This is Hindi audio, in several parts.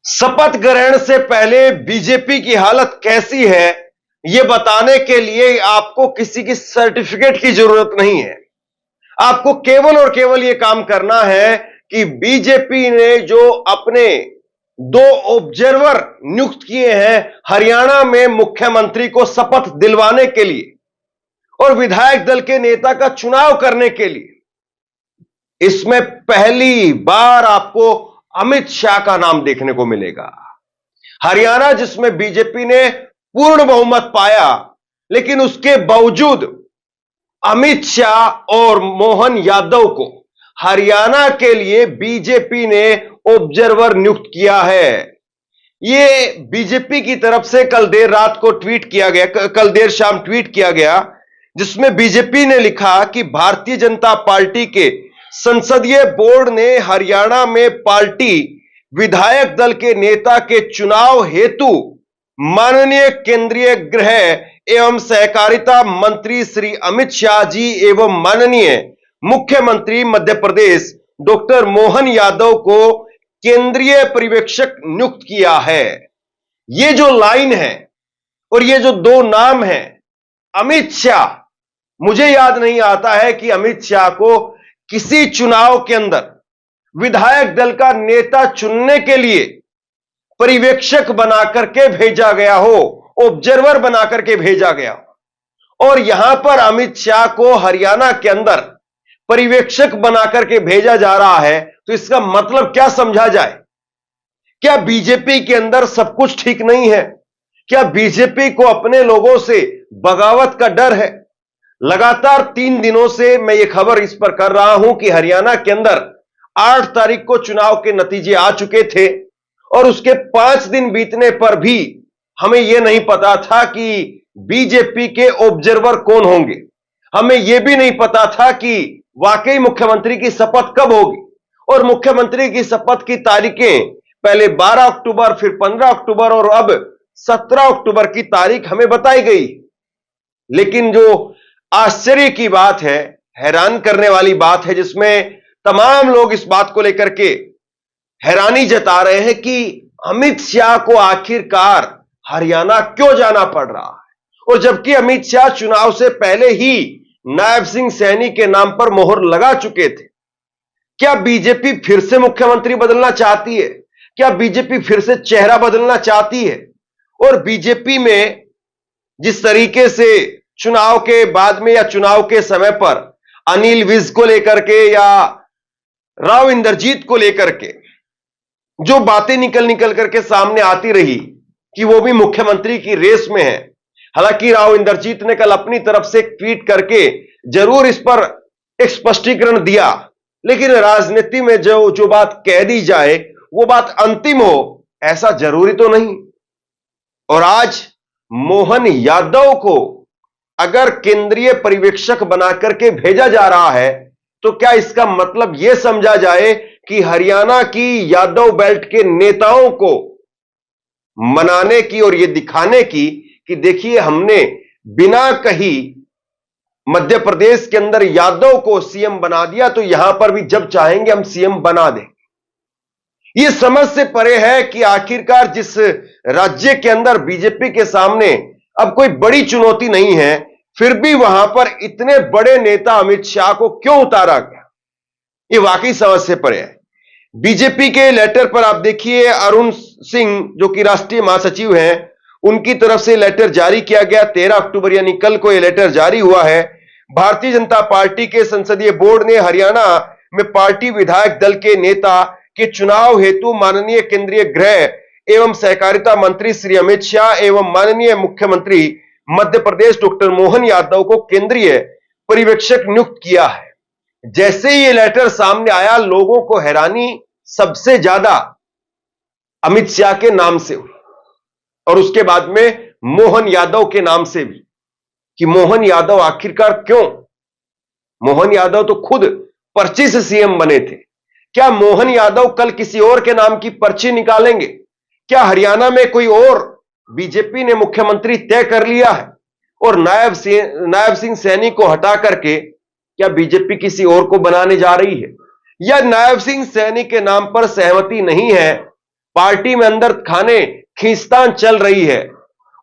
शपथ ग्रहण से पहले बीजेपी की हालत कैसी है, यह बताने के लिए आपको किसी की सर्टिफिकेट की जरूरत नहीं है। आपको केवल और केवल यह काम करना है कि बीजेपी ने जो अपने 2 ऑब्जर्वर नियुक्त किए हैं हरियाणा में मुख्यमंत्री को शपथ दिलवाने के लिए और विधायक दल के नेता का चुनाव करने के लिए, इसमें पहली बार आपको अमित शाह का नाम देखने को मिलेगा। हरियाणा जिसमें बीजेपी ने पूर्ण बहुमत पाया, लेकिन उसके बावजूद अमित शाह और मोहन यादव को हरियाणा के लिए बीजेपी ने ऑब्जर्वर नियुक्त किया है। यह बीजेपी की तरफ से कल देर रात को ट्वीट किया गया, कल देर शाम ट्वीट किया गया, जिसमें बीजेपी ने लिखा कि भारतीय जनता पार्टी के संसदीय बोर्ड ने हरियाणा में पार्टी विधायक दल के नेता के चुनाव हेतु माननीय केंद्रीय गृह एवं सहकारिता मंत्री श्री अमित शाह जी एवं माननीय मुख्यमंत्री मध्य प्रदेश डॉक्टर मोहन यादव को केंद्रीय पर्यवेक्षक नियुक्त किया है। ये जो लाइन है और ये जो 2 नाम हैं, अमित शाह, मुझे याद नहीं आता है कि अमित शाह को किसी चुनाव के अंदर विधायक दल का नेता चुनने के लिए पर्यवेक्षक बनाकर के भेजा गया हो, ऑब्जर्वर बनाकर के भेजा गया हो। और यहां पर अमित शाह को हरियाणा के अंदर पर्यवेक्षक बनाकर के भेजा जा रहा है, तो इसका मतलब क्या समझा जाए? क्या बीजेपी के अंदर सब कुछ ठीक नहीं है? क्या बीजेपी को अपने लोगों से बगावत का डर है? लगातार 3 दिनों से मैं ये खबर इस पर कर रहा हूं कि हरियाणा के अंदर 8 तारीख को चुनाव के नतीजे आ चुके थे और उसके 5 दिन बीतने पर भी हमें यह नहीं पता था कि बीजेपी के ऑब्जर्वर कौन होंगे। हमें यह भी नहीं पता था कि वाकई मुख्यमंत्री की शपथ कब होगी, और मुख्यमंत्री की शपथ की तारीखें पहले 12 अक्टूबर, फिर 15 अक्टूबर और अब 17 अक्टूबर की तारीख हमें बताई गई। लेकिन जो आश्चर्य की बात है, हैरान करने वाली बात है, जिसमें तमाम लोग इस बात को लेकर के हैरानी जता रहे हैं कि अमित शाह को आखिरकार हरियाणा क्यों जाना पड़ रहा है, और जबकि अमित शाह चुनाव से पहले ही नायब सिंह सैनी के नाम पर मोहर लगा चुके थे। क्या बीजेपी फिर से मुख्यमंत्री बदलना चाहती है? क्या बीजेपी फिर से चेहरा बदलना चाहती है? और बीजेपी में जिस तरीके से चुनाव के बाद में या चुनाव के समय पर अनिल विज को लेकर के या राव इंद्रजीत को लेकर के जो बातें निकल करके सामने आती रही कि वो भी मुख्यमंत्री की रेस में है। हालांकि राव इंद्रजीत ने कल अपनी तरफ से ट्वीट करके जरूर इस पर एक स्पष्टीकरण दिया, लेकिन राजनीति में जो बात कह दी जाए वो बात अंतिम हो, ऐसा जरूरी तो नहीं। और आज मोहन यादव को अगर केंद्रीय पर्यवेक्षक बनाकर के भेजा जा रहा है, तो क्या इसका मतलब यह समझा जाए कि हरियाणा की यादव बेल्ट के नेताओं को मनाने की और यह दिखाने की कि देखिए हमने बिना कही मध्य प्रदेश के अंदर यादव को सीएम बना दिया, तो यहां पर भी जब चाहेंगे हम सीएम बना दें। यह समझ से परे है कि आखिरकार जिस राज्य के अंदर बीजेपी के सामने अब कोई बड़ी चुनौती नहीं है, फिर भी वहां पर इतने बड़े नेता अमित शाह को क्यों उतारा गया, यह वाकई समझ से परे है। बीजेपी के लेटर पर आप देखिए, अरुण सिंह जो कि राष्ट्रीय महासचिव हैं, उनकी तरफ से लेटर जारी किया गया 13 अक्टूबर यानी कल को यह लेटर जारी हुआ है। भारतीय जनता पार्टी के संसदीय बोर्ड ने हरियाणा में पार्टी विधायक दल के नेता के चुनाव हेतु माननीय केंद्रीय गृह एवं सहकारिता मंत्री श्री अमित शाह एवं माननीय मुख्यमंत्री मध्य प्रदेश डॉक्टर मोहन यादव को केंद्रीय पर्यवेक्षक नियुक्त किया है। जैसे ही ये लेटर सामने आया, लोगों को हैरानी सबसे ज्यादा अमित शाह के नाम से हुई और उसके बाद में मोहन यादव के नाम से भी, कि मोहन यादव आखिरकार क्यों? मोहन यादव तो खुद पर्ची से सीएम बने थे। क्या मोहन यादव कल किसी और के नाम की पर्ची निकालेंगे? क्या हरियाणा में कोई और बीजेपी ने मुख्यमंत्री तय कर लिया है और नायब सिंह सैनी को हटा करके क्या बीजेपी किसी और को बनाने जा रही है? या नायब सिंह सैनी के नाम पर सहमति नहीं है पार्टी में अंदर खाने खींचतान चल रही है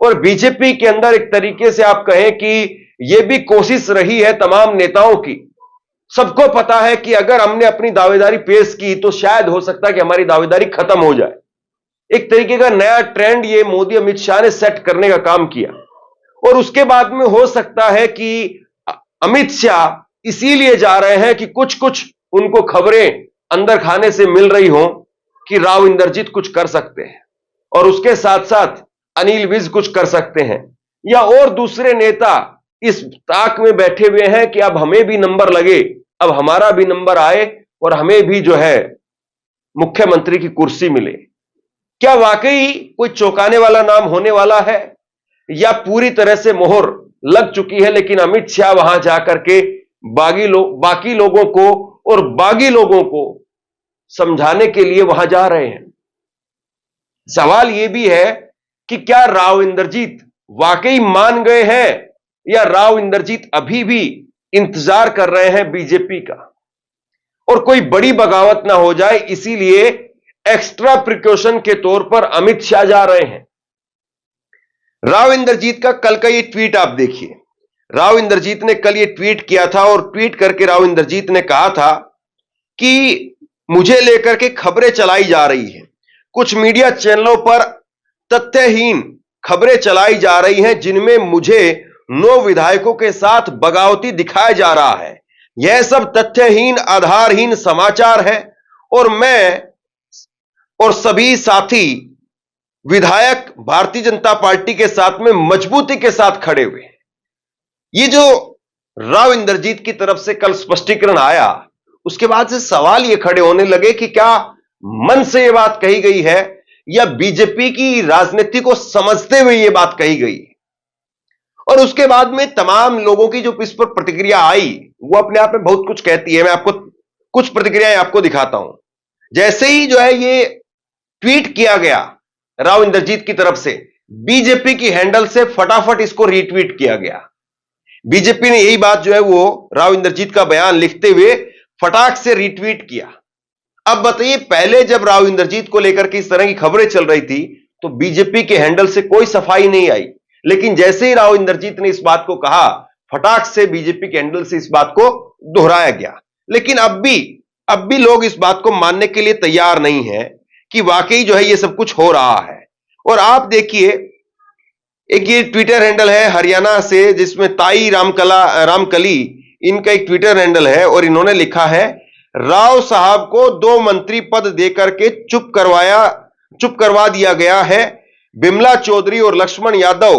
और बीजेपी के अंदर एक तरीके से आप कहें कि यह भी कोशिश रही है तमाम नेताओं की। सबको पता है कि अगर हमने अपनी दावेदारी पेश की तो शायद हो सकता है कि हमारी दावेदारी खत्म हो जाए। एक तरीके का नया ट्रेंड ये मोदी अमित शाह ने सेट करने का काम किया और उसके बाद में हो सकता है कि अमित शाह इसीलिए जा रहे हैं कि कुछ कुछ उनको खबरें अंदर खाने से मिल रही हो कि राव इंद्रजीत कुछ कर सकते हैं और उसके साथ साथ अनिल विज कुछ कर सकते हैं या और दूसरे नेता इस ताक में बैठे हुए हैं कि अब हमें भी नंबर लगे, अब हमारा भी नंबर आए और हमें भी जो है मुख्यमंत्री की कुर्सी मिले। क्या वाकई कोई चौंकाने वाला नाम होने वाला है या पूरी तरह से मोहर लग चुकी है, लेकिन अमित शाह वहां जाकर के बाकी लोगों को और बागी लोगों को समझाने के लिए वहां जा रहे हैं। सवाल यह भी है कि क्या राव इंद्रजीत वाकई मान गए हैं या राव इंद्रजीत अभी भी इंतजार कर रहे हैं बीजेपी का और कोई बड़ी बगावत ना हो जाए, इसीलिए एक्स्ट्रा प्रिकॉशन के तौर पर अमित शाह जा रहे हैं। राव इंद्रजीत का कल का ये ट्वीट आप देखिए। राव इंद्रजीत ने कल ये ट्वीट किया था और ट्वीट करके राव इंद्रजीत ने कहा था कि मुझे लेकर के खबरें चलाई जा रही हैं, कुछ मीडिया चैनलों पर तथ्यहीन खबरें चलाई जा रही हैं जिनमें मुझे 9 विधायकों के साथ बगावती दिखाया जा रहा है। यह सब तथ्यहीन आधारहीन समाचार है और मैं और सभी साथी विधायक भारतीय जनता पार्टी के साथ में मजबूती के साथ खड़े हुए। ये जो राव इंद्रजीत की तरफ से कल स्पष्टीकरण आया, उसके बाद से सवाल ये खड़े होने लगे कि क्या मन से ये बात कही गई है या बीजेपी की राजनीति को समझते हुए ये बात कही गई। और उसके बाद में तमाम लोगों की जो इस पर प्रतिक्रिया आई वो अपने आप में बहुत कुछ कहती है। मैं आपको कुछ प्रतिक्रियाएं आपको दिखाता हूं। जैसे ही जो है ये ट्वीट किया गया राव इंद्रजीत की तरफ से, बीजेपी की हैंडल से फटाफट इसको रीट्वीट किया गया। बीजेपी ने यही बात जो है वो राव इंद्रजीत का बयान लिखते हुए फटाक से रीट्वीट किया। अब बताइए, पहले जब राव इंद्रजीत को लेकर के इस तरह की खबरें चल रही थी तो बीजेपी के हैंडल से कोई सफाई नहीं आई, लेकिन जैसे ही राव इंद्रजीत ने इस बात को कहा, फटाक से बीजेपी के हैंडल से इस बात को दोहराया गया। लेकिन अब भी लोग इस बात को मानने के लिए तैयार नहीं है कि वाकई जो है ये सब कुछ हो रहा है। और आप देखिए, एक ये ट्विटर हैंडल है हरियाणा से जिसमें ताई रामकली, इनका एक ट्विटर हैंडल है और इन्होंने लिखा है, राव साहब को 2 मंत्री पद देकर के चुप करवा दिया गया है। बिमला चौधरी और लक्ष्मण यादव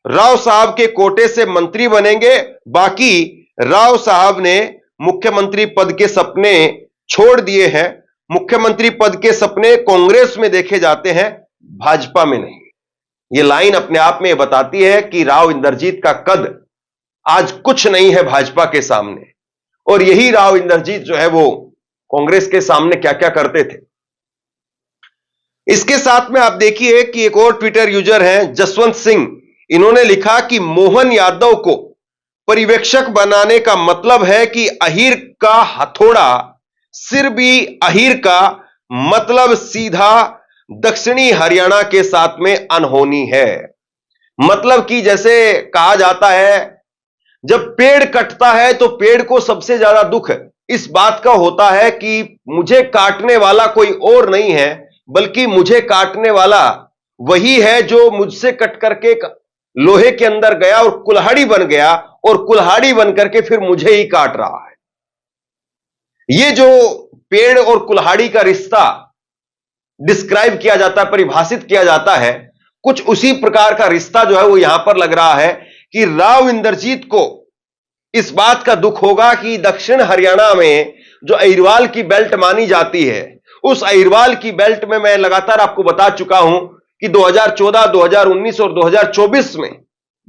राव साहब के कोटे से मंत्री बनेंगे, बाकी राव साहब ने मुख्यमंत्री पद के सपने छोड़ दिए हैं। मुख्यमंत्री पद के सपने कांग्रेस में देखे जाते हैं, भाजपा में नहीं। यह लाइन अपने आप में बताती है कि राव इंद्रजीत का कद आज कुछ नहीं है भाजपा के सामने, और यही राव इंद्रजीत जो है वो कांग्रेस के सामने क्या क्या करते थे। इसके साथ में आप देखिए कि एक और ट्विटर यूजर हैं जसवंत सिंह, इन्होंने लिखा कि मोहन यादव को पर्यवेक्षक बनाने का मतलब है कि अहीर का हथौड़ा, सिर भी अहीर का, मतलब सीधा दक्षिणी हरियाणा के साथ में अनहोनी है। मतलब कि जैसे कहा जाता है, जब पेड़ कटता है तो पेड़ को सबसे ज्यादा दुख इस बात का होता है कि मुझे काटने वाला कोई और नहीं है, बल्कि मुझे काटने वाला वही है जो मुझसे कट करके लोहे के अंदर गया और कुल्हाड़ी बन गया, और कुल्हाड़ी बन करके फिर मुझे ही काट रहा है। ये जो पेड़ और कुल्हाड़ी का रिश्ता डिस्क्राइब किया जाता है, परिभाषित किया जाता है, कुछ उसी प्रकार का रिश्ता जो है वो यहां पर लग रहा है कि राव इंद्रजीत को इस बात का दुख होगा कि दक्षिण हरियाणा में जो अहिरवाल की बेल्ट मानी जाती है, उस अहिरवाल की बेल्ट में मैं लगातार आपको बता चुका हूं कि 2014, 2019 और 2024 में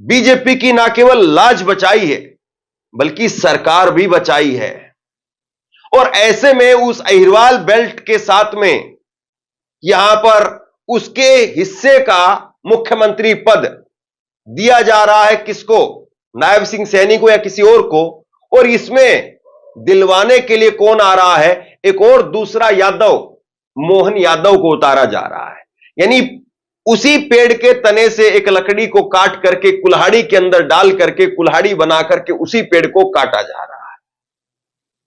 बीजेपी की ना केवल लाज बचाई है बल्कि सरकार भी बचाई है। और ऐसे में उस अहिरवाल बेल्ट के साथ में यहां पर उसके हिस्से का मुख्यमंत्री पद दिया जा रहा है किसको? नायब सिंह सैनी को या किसी और को। और इसमें दिलवाने के लिए कौन आ रहा है? एक और दूसरा यादव, मोहन यादव को उतारा जा रहा है। यानी उसी पेड़ के तने से एक लकड़ी को काट करके कुल्हाड़ी के अंदर डाल करके कुल्हाड़ी बना करके उसी पेड़ को काटा जा रहा है।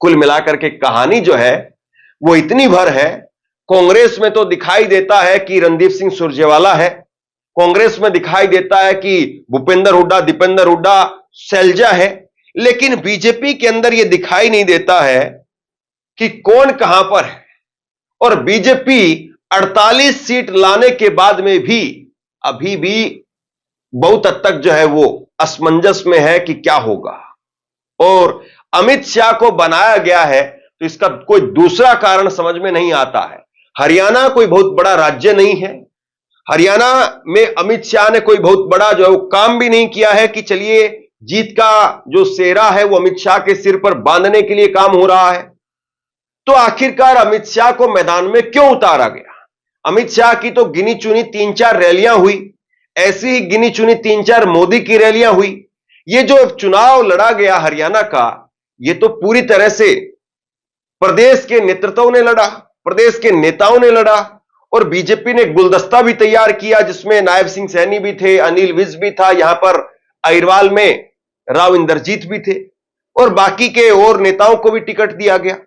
कुल मिलाकर के कहानी जो है वो इतनी भर है। कांग्रेस में तो दिखाई देता है कि रणदीप सिंह सुरजेवाला है, कांग्रेस में दिखाई देता है कि भूपेंद्र हुड्डा, दीपेंद्र हुड्डा, शैलजा है, लेकिन बीजेपी के अंदर यह दिखाई नहीं देता है कि कौन कहां पर है। और बीजेपी 48 सीट लाने के बाद में भी अभी भी बहुत हद तक जो है वो असमंजस में है कि क्या होगा। और अमित शाह को बनाया गया है तो इसका कोई दूसरा कारण समझ में नहीं आता है। हरियाणा कोई बहुत बड़ा राज्य नहीं है, हरियाणा में अमित शाह ने कोई बहुत बड़ा जो है वो काम भी नहीं किया है कि चलिए जीत का जो सेहरा है वो अमित शाह के सिर पर बांधने के लिए काम हो रहा है। तो आखिरकार अमित शाह को मैदान में क्यों उतारा गया? अमित शाह की तो गिनी चुनी 3-4 रैलियां हुई, ऐसी ही गिनी चुनी 3-4 मोदी की रैलियां हुई। ये जो चुनाव लड़ा गया हरियाणा का, ये तो पूरी तरह से प्रदेश के नेतृत्व ने लड़ा, प्रदेश के नेताओं ने लड़ा। और बीजेपी ने एक गुलदस्ता भी तैयार किया जिसमें नायब सिंह सैनी भी थे, अनिल विज भी था, यहां पर अहिरवाल में राव इंद्रजीत भी थे और बाकी के और नेताओं को भी टिकट दिया गया।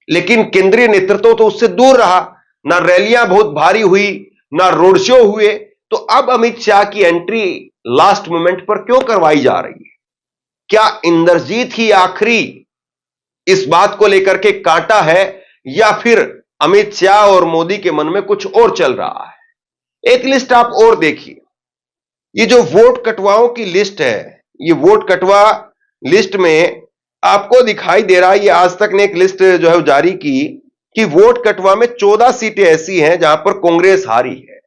लेकिन केंद्रीय नेतृत्व तो उससे दूर रहा, ना रैलियां बहुत भारी हुई, ना रोड शो हुए। तो अब अमित शाह की एंट्री लास्ट मोमेंट पर क्यों करवाई जा रही है? क्या इंद्रजीत ही आखिरी इस बात को लेकर के कांटा है या फिर अमित शाह और मोदी के मन में कुछ और चल रहा है? एक लिस्ट आप और देखिए, ये जो वोट कटवाओं की लिस्ट है, ये वोट कटवा लिस्ट में आपको दिखाई दे रहा है, ये आज तक ने एक लिस्ट जो है जारी की कि वोट कटवा में 14 सीटें ऐसी हैं जहां पर कांग्रेस हारी है।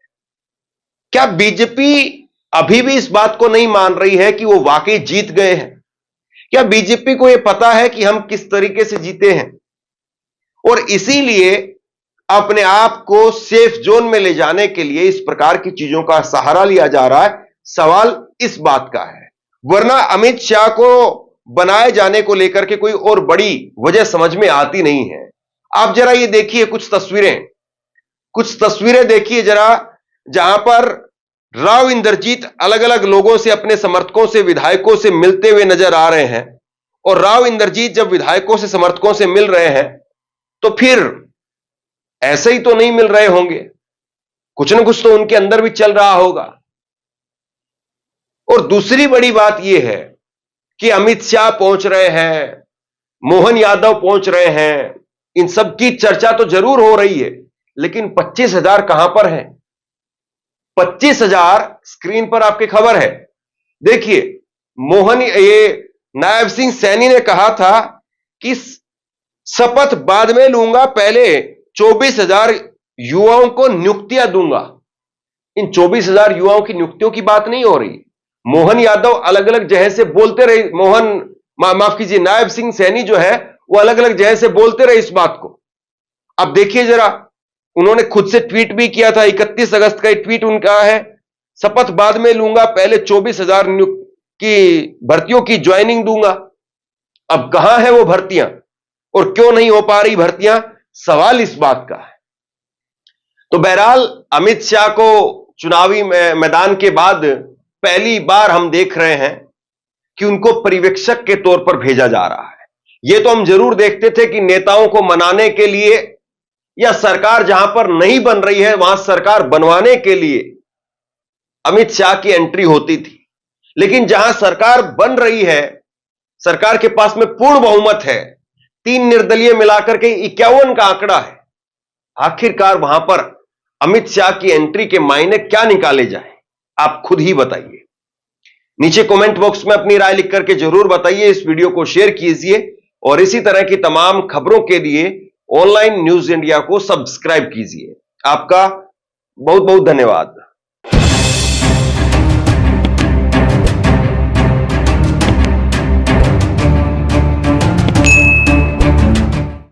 क्या बीजेपी अभी भी इस बात को नहीं मान रही है कि वो वाकई जीत गए हैं? क्या बीजेपी को यह पता है कि हम किस तरीके से जीते हैं? और इसीलिए अपने आप को सेफ जोन में ले जाने के लिए इस प्रकार की चीजों का सहारा लिया जा रहा है। सवाल इस बात का है, वरना अमित शाह को बनाए जाने को लेकर के कोई और बड़ी वजह समझ में आती नहीं है। आप जरा ये देखिए कुछ तस्वीरें देखिए जरा, जहां पर राव इंद्रजीत अलग अलग लोगों से, अपने समर्थकों से, विधायकों से मिलते हुए नजर आ रहे हैं। और राव इंद्रजीत जब विधायकों से, समर्थकों से मिल रहे हैं तो फिर ऐसे ही तो नहीं मिल रहे होंगे, कुछ ना कुछ तो उनके अंदर भी चल रहा होगा। और दूसरी बड़ी बात यह है कि अमित शाह पहुंच रहे हैं, मोहन यादव पहुंच रहे हैं, इन सब की चर्चा तो जरूर हो रही है, लेकिन 25,000 कहां पर है? 25,000 स्क्रीन पर आपके खबर है। देखिए, नायब सिंह सैनी ने कहा था कि शपथ बाद में लूंगा, पहले 24,000 युवाओं को नियुक्तियां दूंगा। इन 24,000 युवाओं की नियुक्तियों की बात नहीं हो रही। मोहन यादव अलग अलग जगह से बोलते रहे, माफ कीजिए, नायब सिंह सैनी जो है वो अलग अलग जगह से बोलते रहे इस बात को। अब देखिए जरा, उन्होंने खुद से ट्वीट भी किया था, 31 अगस्त का ट्वीट उनका है, शपथ बाद में लूंगा, पहले 24,000 की भर्तियों की ज्वाइनिंग दूंगा। अब कहां है वो भर्तियां और क्यों नहीं हो पा रही भर्तियां? सवाल इस बात का है। तो बहरहाल अमित शाह को चुनावी मैदान के बाद पहली बार हम देख रहे हैं कि उनको पर्यवेक्षक के तौर पर भेजा जा रहा है। यह तो हम जरूर देखते थे कि नेताओं को मनाने के लिए या सरकार जहां पर नहीं बन रही है वहां सरकार बनवाने के लिए अमित शाह की एंट्री होती थी, लेकिन जहां सरकार बन रही है, सरकार के पास में पूर्ण बहुमत है, 3 निर्दलीय मिलाकर के 51 का आंकड़ा है, आखिरकार वहां पर अमित शाह की एंट्री के मायने क्या निकाले जाए? आप खुद ही बताइए। नीचे कमेंट बॉक्स में अपनी राय लिख करके जरूर बताइए, इस वीडियो को शेयर कीजिए और इसी तरह की तमाम खबरों के लिए ऑनलाइन न्यूज इंडिया को सब्सक्राइब कीजिए। आपका बहुत बहुत धन्यवाद।